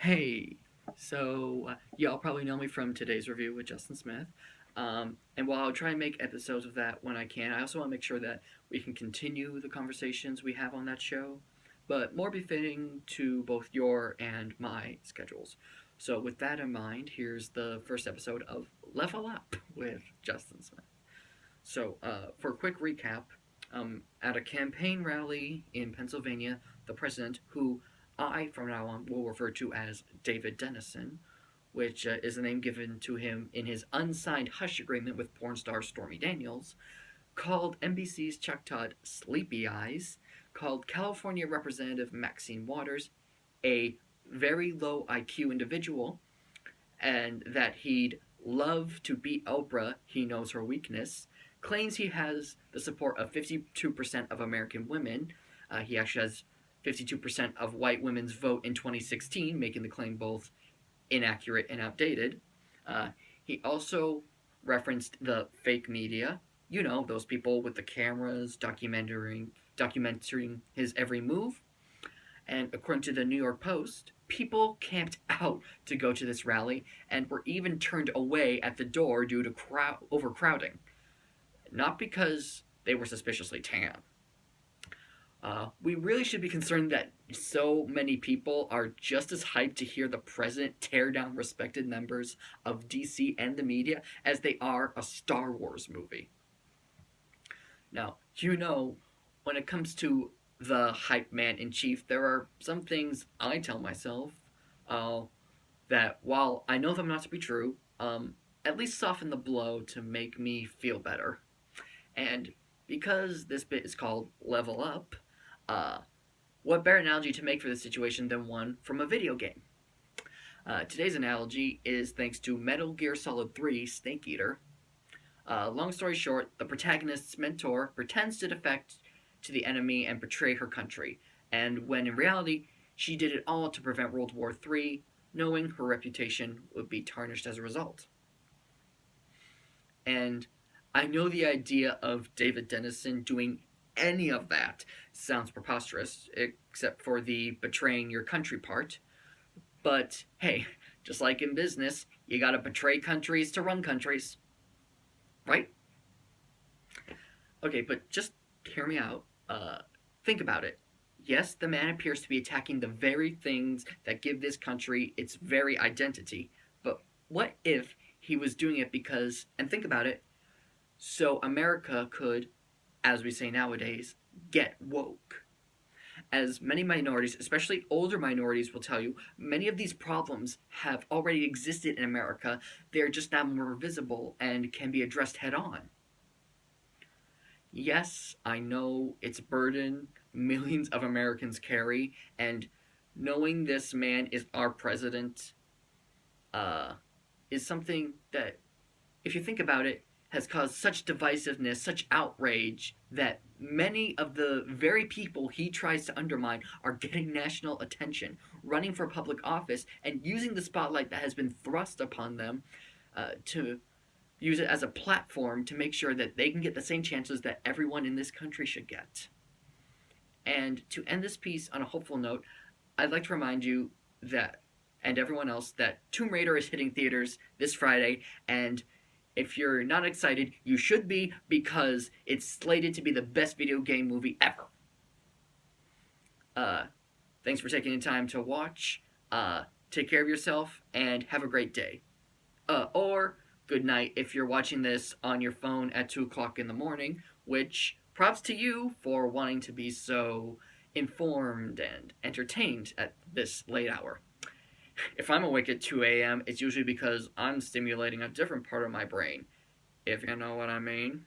Hey, y'all probably know me from today's review with Justin Smith. And while I'll try and make episodes of that when I can, I also want to make sure that we can continue the conversations we have on that show, but more befitting to both your and my schedules. So, with that in mind, here's the first episode of Level Up with Justin Smith. For a quick recap, at a campaign rally in Pennsylvania, the president, who I from now on will refer to as David Dennison, which is the name given to him in his unsigned hush agreement with porn star Stormy Daniels, called NBC's Chuck Todd sleepy eyes, called California Representative Maxine Waters a very low IQ individual, and that he'd love to beat Oprah, he knows her weakness, claims he has the support of 52% of American women. He actually has 52% of white women's vote in 2016, making the claim both inaccurate and outdated. Uh, he also referenced the fake media, you know, those people with the cameras documenting his every move. And according to the New York Post, people camped out to go to this rally and were even turned away at the door due to overcrowding. Not because they were suspiciously tan. We really should be concerned that so many people are just as hyped to hear the president tear down respected members of DC and the media as they are a Star Wars movie. Now, when it comes to the hype man in chief, there are some things I tell myself uh, that while I know them not to be true, at least soften the blow to make me feel better. And because this bit is called Level Up, uh, what better analogy to make for this situation than one from a video game? Today's analogy is thanks to Metal Gear Solid 3 Snake Eater. Long story short, the protagonist's mentor pretends to defect to the enemy and betray her country, and when in reality, she did it all to prevent World War III, knowing her reputation would be tarnished as a result. And I know the idea of David Dennison doing any of that sounds preposterous, except for the betraying your country part. But hey, just like in business, you gotta betray countries to run countries, right? Okay, but just hear me out. Think about it. Yes, the man appears to be attacking the very things that give this country its very identity. But what if he was doing it because, and think about it, so America could, as we say nowadays, get woke? As many minorities, especially older minorities, will tell you, many of these problems have already existed in America. They're just now more visible and can be addressed head on. Yes, I know it's a burden millions of Americans carry, and knowing this man is our president uh, is something that, if you think about it, has caused such divisiveness, such outrage, that many of the very people he tries to undermine are getting national attention, running for public office, and using the spotlight that has been thrust upon them to use it as a platform to make sure that they can get the same chances that everyone in this country should get. And to end this piece on a hopeful note, I'd like to remind you that, and everyone else, that Tomb Raider is hitting theaters this Friday, and if you're not excited, you should be, because it's slated to be the best video game movie ever. Uh, Thanks for taking the time to watch. Take care of yourself, and have a great day. Or good night if you're watching this on your phone at 2 o'clock in the morning, which props to you for wanting to be so informed and entertained at this late hour. If I'm awake at 2 a.m., it's usually because I'm stimulating a different part of my brain, if you know what I mean.